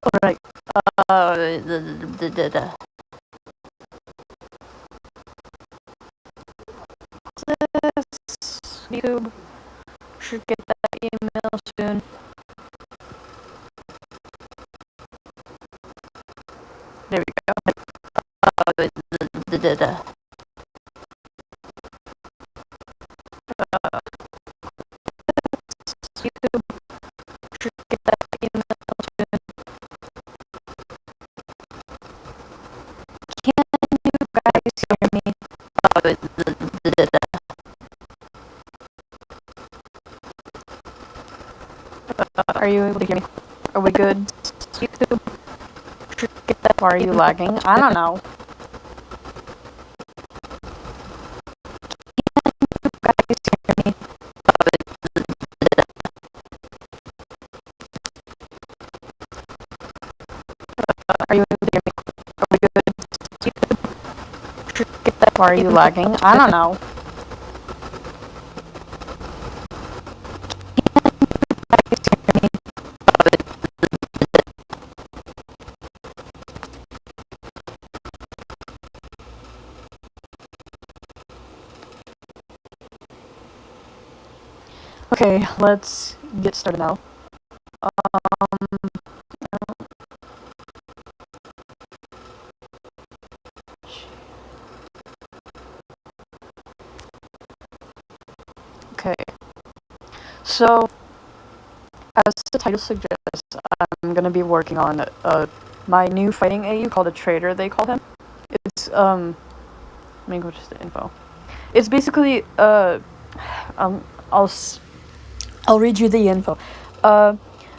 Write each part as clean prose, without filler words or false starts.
Alright. The YouTube should get that email soon. There we go. YouTube should get that email soon. Can you guys hear me? Are you able to hear me? Are we good? YouTube should get that. Why are you lagging? I don't know. Are you able to hear me? Are we good? YouTube should get that. Why are you lagging? I don't know. Okay, let's get started now. Okay, so as the title suggests, I'm gonna be working on my new fighting AU called a trader. They call him. It's let me go to the info. It's basically I'll read you the info.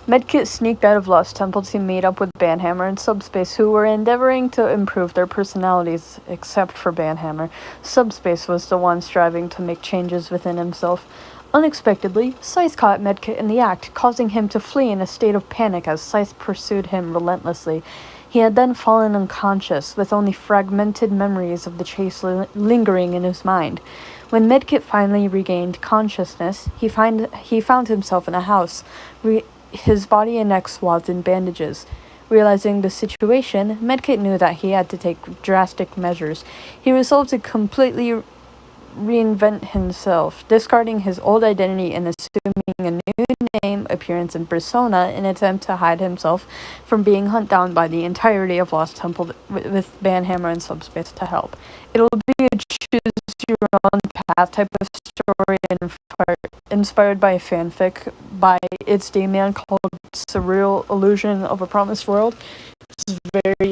Medkit sneaked out of Lost Temple to meet up with Banhammer and Subspace, who were endeavoring to improve their personalities, except for Banhammer. Subspace was the one striving to make changes within himself. Unexpectedly, Scythe caught Medkit in the act, causing him to flee in a state of panic as Scythe pursued him relentlessly. He had then fallen unconscious, with only fragmented memories of the chase lingering in his mind. When Medkit finally regained consciousness, he found himself in a house, his body and neck swathed in bandages. Realizing the situation, Medkit knew that he had to take drastic measures. He resolved to completely reinvent himself, discarding his old identity and assuming a new name, appearance, and persona in an attempt to hide himself from being hunted down by the entirety of Lost Temple with Banhammer and Subspace to help. It'll be a choose-your-own-path type of story inspired by a fanfic by It's Damian called Surreal Illusion of a Promised World. This is very,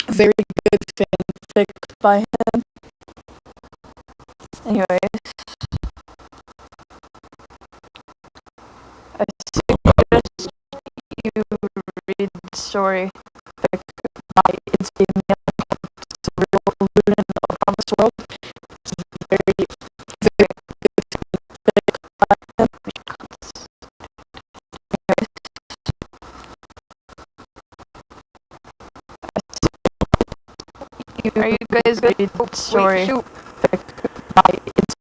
very good fanfic by him. Anyways, I suggest you read the story by It's Damian called Surreal Illusion of a Promised World. It's very, very good fanfic by him. Are you guys good? Read the story by It's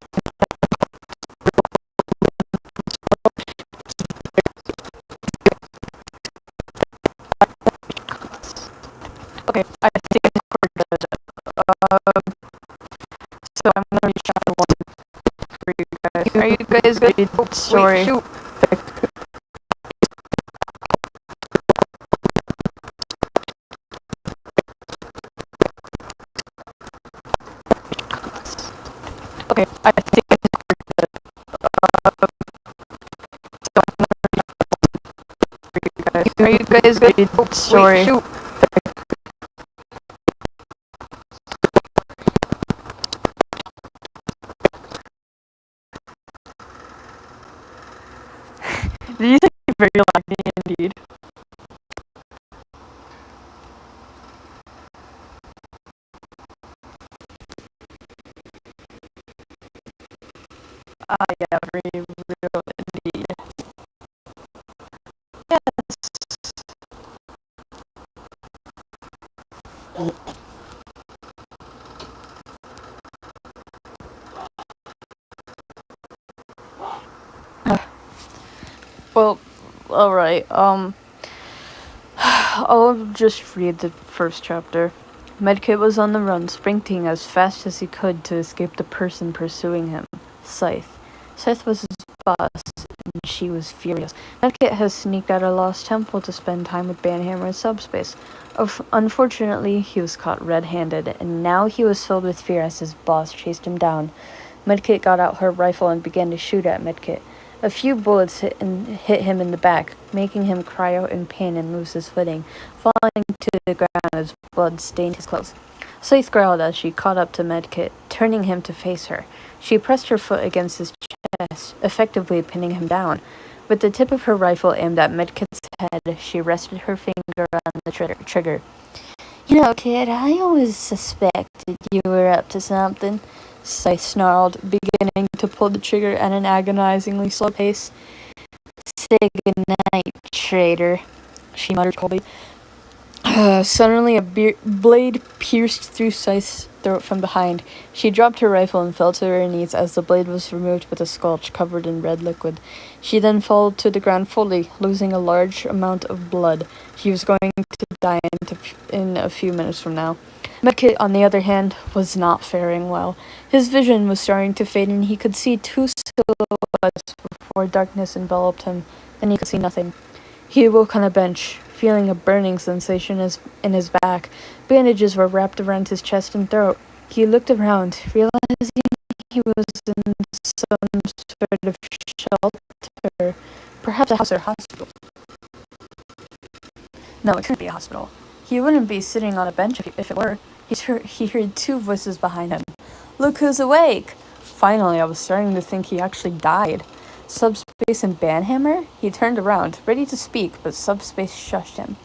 Okay, I think it's recorded. So I'm gonna read chapter 1 for you guys. Are you guys good? Read the story. Okay, I think it's recorded. So I'm gonna read for you guys. Are you guys good? Read the story. These are very laggy indeed. Yeah, very real indeed. Yes. Well, alright, I'll just read the first chapter. Medkit was on the run, sprinting as fast as he could to escape the person pursuing him, Scythe. Scythe was his boss, and she was furious. Medkit has sneaked out of Lost Temple to spend time with Banhammer in subspace. Unfortunately, he was caught red-handed, and now he was filled with fear as his boss chased him down. Medkit got out her rifle and began to shoot at Medkit. A few bullets hit him in the back, making him cry out in pain and lose his footing, falling to the ground as blood stained his clothes. Scythe growled as she caught up to Medkit, turning him to face her. She pressed her foot against his chest, effectively pinning him down. With the tip of her rifle aimed at Medkit's head, she rested her finger on the trigger. "You know, kid, I always suspected you were up to something," Scythe snarled, beginning to pull the trigger at an agonizingly slow pace. "Say goodnight, traitor," she muttered coldly. Suddenly, a blade pierced through Scythe's throat from behind. She dropped her rifle and fell to her knees as the blade was removed with a sculpture covered in red liquid. She then fell to the ground fully, losing a large amount of blood. She was going to die in a few minutes from now. Medkit, on the other hand, was not faring well. His vision was starting to fade, and he could see two silhouettes before darkness enveloped him. Then he could see nothing. He awoke on a bench, feeling a burning sensation in his back. Bandages were wrapped around his chest and throat. He looked around, realizing he was in some sort of shelter, perhaps a house or hospital. No, it couldn't be a hospital. He wouldn't be sitting on a bench if it were. He heard two voices behind him. "Look who's awake!" Finally, I was starting to think he actually died. Subspace and Banhammer? He turned around, ready to speak, but Subspace shushed him.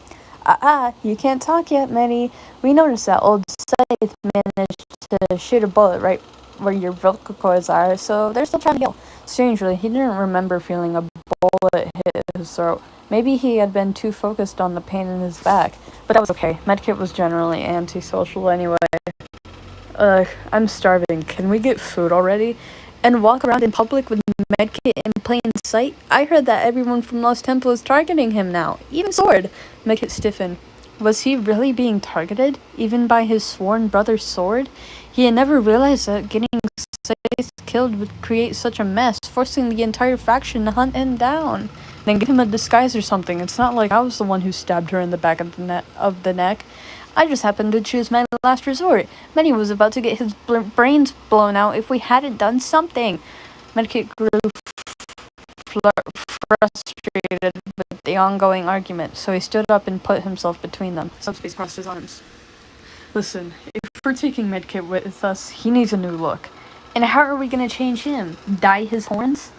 You can't talk yet, Medi. We noticed that old Scythe managed to shoot a bullet right where your vocal cords are, so they're still trying to heal." Strangely, he didn't remember feeling a bullet hit his throat. Maybe he had been too focused on the pain in his back, but that was okay. Medkit was generally antisocial anyway. I'm starving. Can we get food already? And walk around in public with Medkit in plain sight? I heard that everyone from Lost Temple is targeting him now. Even Sword. Medkit stiffened. Was he really being targeted? Even by his sworn brother Sword? He had never realized that getting Scythe killed would create such a mess, forcing the entire faction to hunt him down. Then give him a disguise or something. It's not like I was the one who stabbed her in the back of the neck. I just happened to choose my last resort. Medi was about to get his brains blown out if we hadn't done something. Medkit grew frustrated with the ongoing argument, so he stood up and put himself between them. Subspace crossed his arms. "Listen, if we're taking Medkit with us, he needs a new look. And how are we going to change him? Dye his horns?"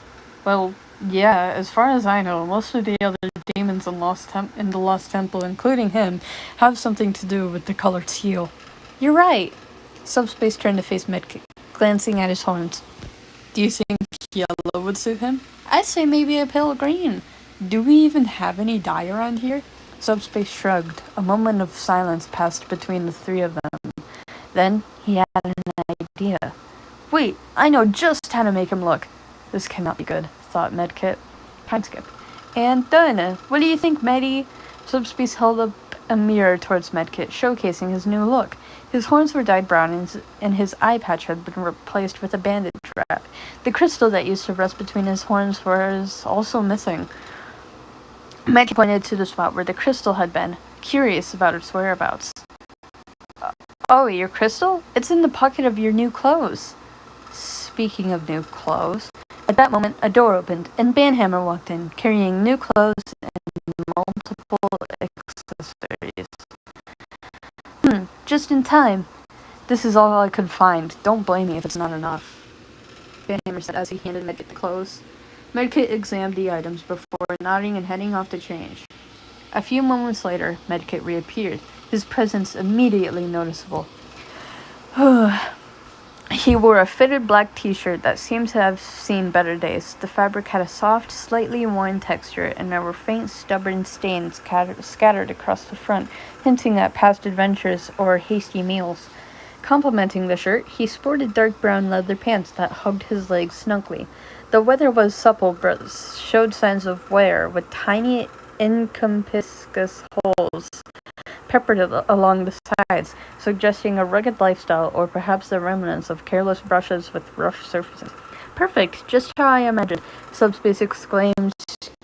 "Well, yeah, as far as I know, most of the other demons in the Lost Temple, including him, have something to do with the color teal." "You're right." Subspace turned to face Medkit, glancing at his horns. "Do you think yellow would suit him?" "I'd say maybe a pale green." "Do we even have any dye around here?" Subspace shrugged. A moment of silence passed between the three of them. Then he had an idea. "Wait, I know just how to make him look." This cannot be good, thought Medkit. Time skip. "And done. What do you think, Medi?" Subspace held up a mirror towards Medkit, showcasing his new look. His horns were dyed brown, and his eye patch had been replaced with a bandage wrap. The crystal that used to rest between his horns was also missing. Medkit pointed to the spot where the crystal had been, curious about its whereabouts. "Oh, your crystal? It's in the pocket of your new clothes." Speaking of new clothes, at that moment, a door opened, and Banhammer walked in, carrying new clothes and multiple accessories. Just in time. "This is all I could find. Don't blame me if it's not enough," Banhammer said as he handed Medkit the clothes. Medkit examined the items before nodding and heading off to change. A few moments later, Medkit reappeared, his presence immediately noticeable. He wore a fitted black t-shirt that seemed to have seen better days. The fabric had a soft, slightly worn texture, and there were faint, stubborn stains scattered across the front, hinting at past adventures or hasty meals. Complementing the shirt, he sported dark brown leather pants that hugged his legs snugly. The weather was supple but showed signs of wear, with tiny inconspicuous holes peppered along the sides, suggesting a rugged lifestyle or perhaps the remnants of careless brushes with rough surfaces. Perfect, just how I imagined, Subspace exclaimed,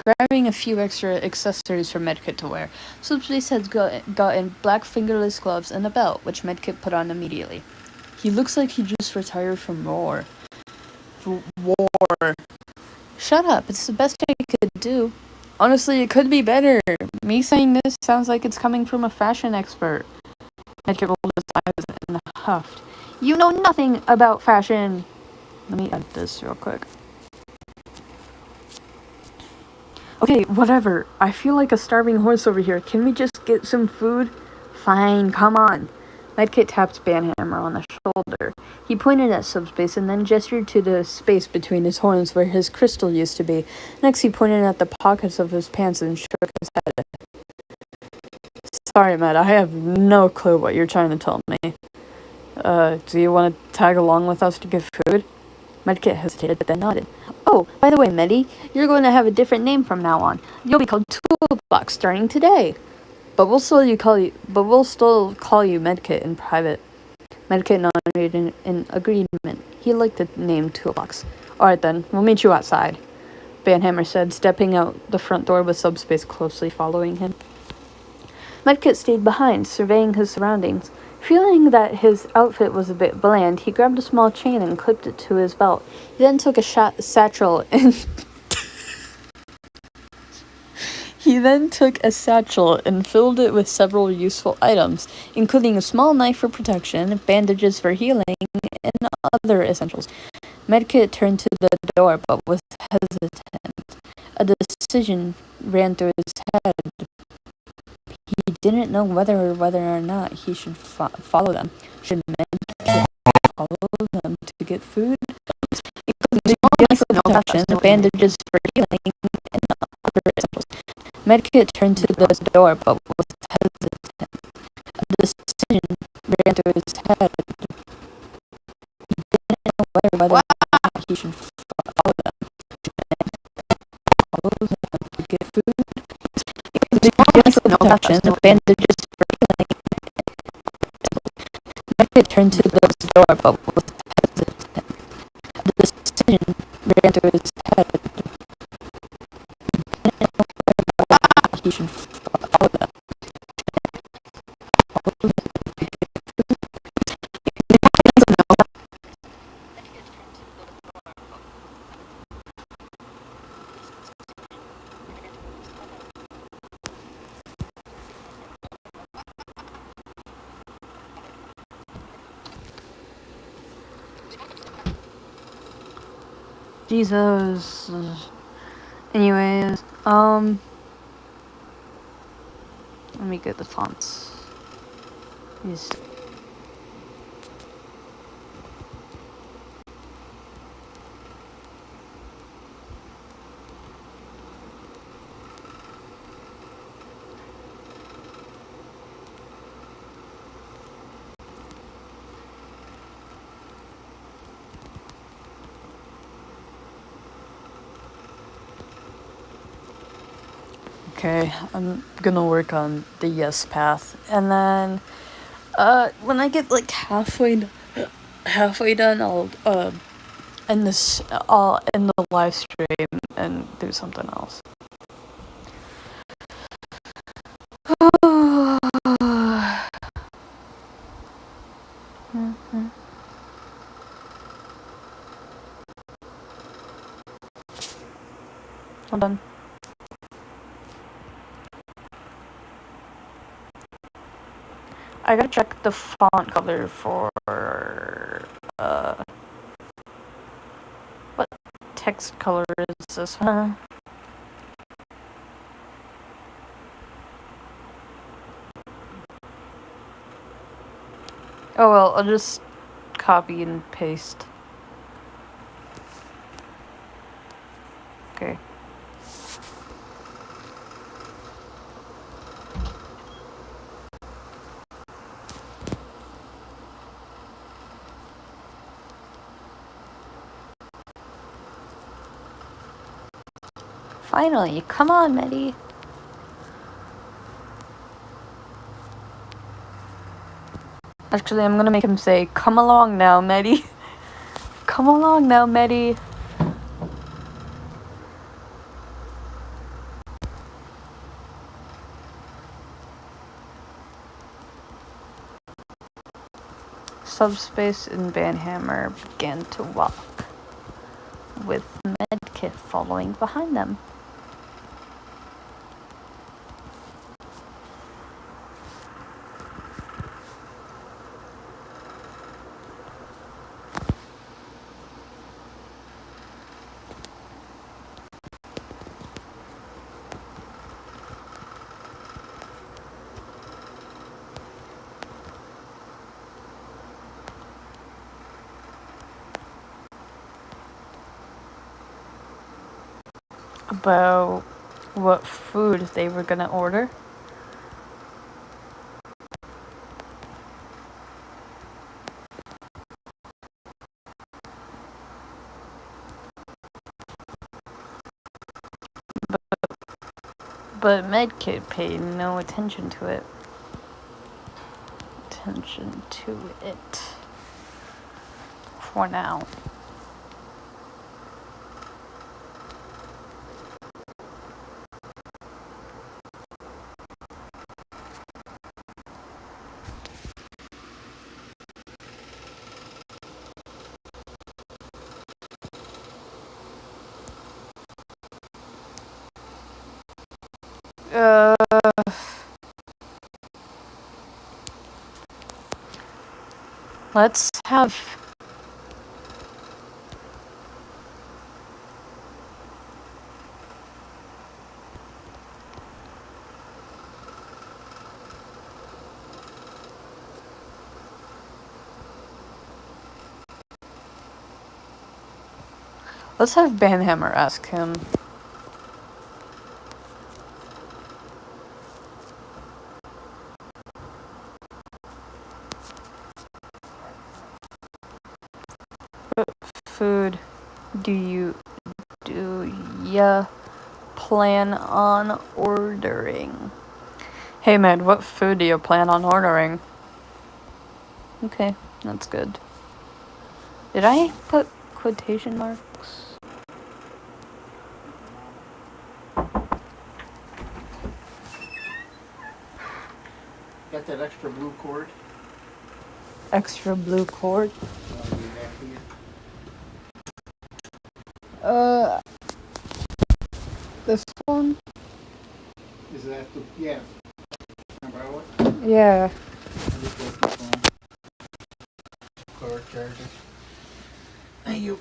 grabbing a few extra accessories for Medkit to wear. Subspace had gotten black fingerless gloves and a belt, which Medkit put on immediately. He looks like he just retired from war. War. Shut up, it's the best I could do. Honestly, it could be better. Me saying this sounds like it's coming from a fashion expert. Medkit rolled his eyes and huffed. You know nothing about fashion. Let me add this real quick. Okay, whatever. I feel like a starving horse over here. Can we just get some food? Fine, come on. Medkit tapped Banhammer on the shoulder. He pointed at Subspace and then gestured to the space between his horns where his crystal used to be. Next, he pointed at the pockets of his pants and shook his head. Sorry, Med, I have no clue what you're trying to tell me. Do you want to tag along with us to get food? Medkit hesitated, but then nodded. Oh, by the way, Medi, you're going to have a different name from now on. You'll be called Toolbox starting today. But we'll still call you Medkit in private. Medkit nodded in agreement. He liked the name Toolbox. Alright then, we'll meet you outside, Banhammer said, stepping out the front door with Subspace closely following him. Medkit stayed behind, surveying his surroundings. Feeling that his outfit was a bit bland, he grabbed a small chain and clipped it to his belt. He then took a satchel and filled it with several useful items, including a small knife for protection, bandages for healing, and other essentials. Medkit turned to the door, but was hesitant. A decision ran through his head. He didn't know whether or not he should follow them. Should Medkit follow them to get food? Including small knife for protection, bandages for healing, and other essentials. Medkit turned to the door, but was hesitant. A decision ran through his head. He didn't know whether or not he should follow them. Follow them to get food. Protection, bandages for healing. Medkit turned to the door, but was hesitant. A decision ran through his head. He should follow them. Jesus. Anyways, let me get the fonts. These. Okay, I'm gonna work on the yes path, and then when I get like halfway done, I'll end the live stream and do something else. Hold on. I gotta check the font color for what text color is this one? Oh well, I'll just copy and paste. Okay. Finally, come on, Medi. Actually, I'm gonna make him say, "Come along now, Medi." Come along now, Medi. Subspace and Banhammer began to walk, with Medkit following behind them. About what food they were gonna order. But Medkit paid no attention to it. For now. Let's have... Let's have Banhammer ask him. What food do ya plan on ordering? Hey man, what food do you plan on ordering? Okay, that's good. Did I put quotation marks? Got that extra blue cord? Extra blue cord? This one? Is that the, yeah. Can I borrow it? Yeah. I just broke this one. Cord charger. Thank you.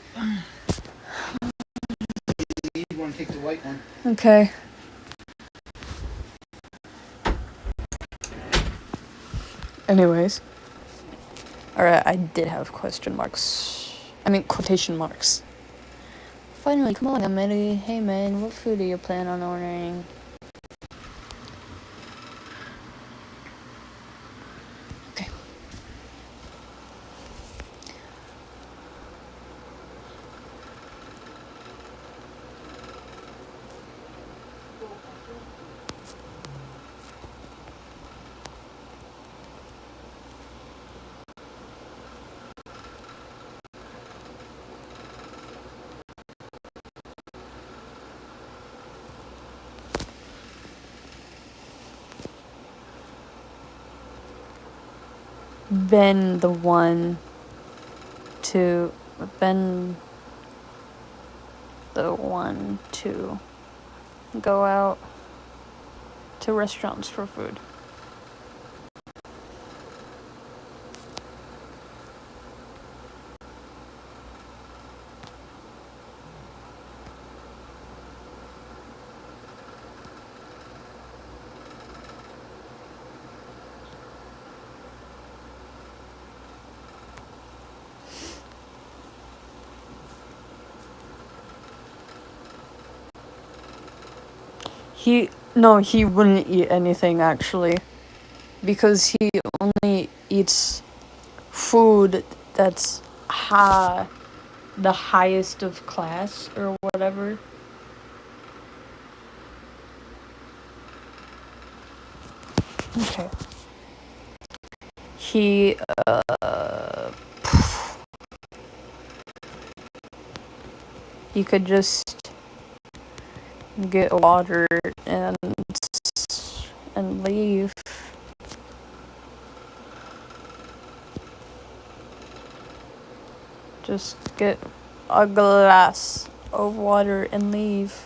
You want to take the white one? Okay. Anyways. Alright, I did have question marks. I mean, quotation marks. Finally, come on, Emily. Hey man, what food do you plan on ordering? Okay. Been the one to go out to restaurants for food. He wouldn't eat anything actually, because he only eats food that's the highest of class or whatever. Okay. he you could just get water and leave. Just get a glass of water and leave.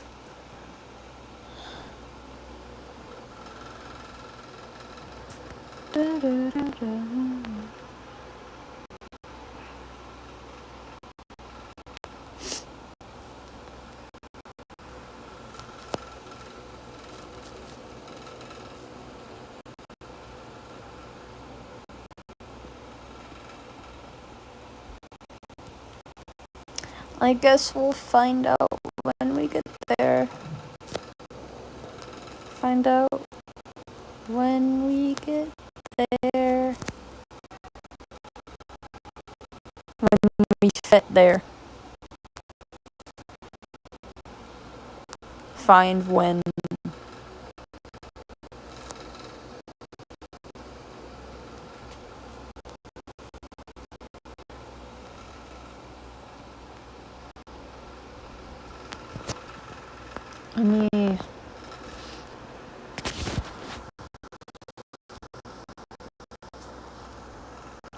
I guess we'll find out when we get there. Find out when we get there. When we fit there. Find when.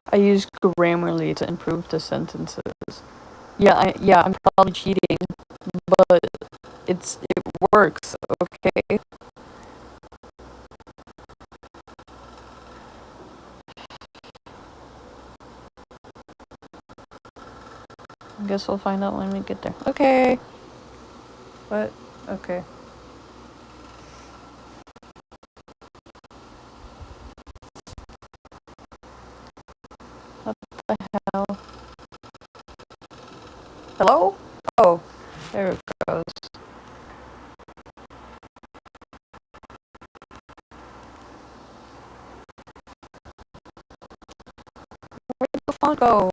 I use Grammarly to improve the sentences. Yeah, I'm probably cheating, but it works, okay? I guess we'll find out when we get there. Okay. What? Okay. What the hell? Hello? Oh, there it goes. Where did the font go?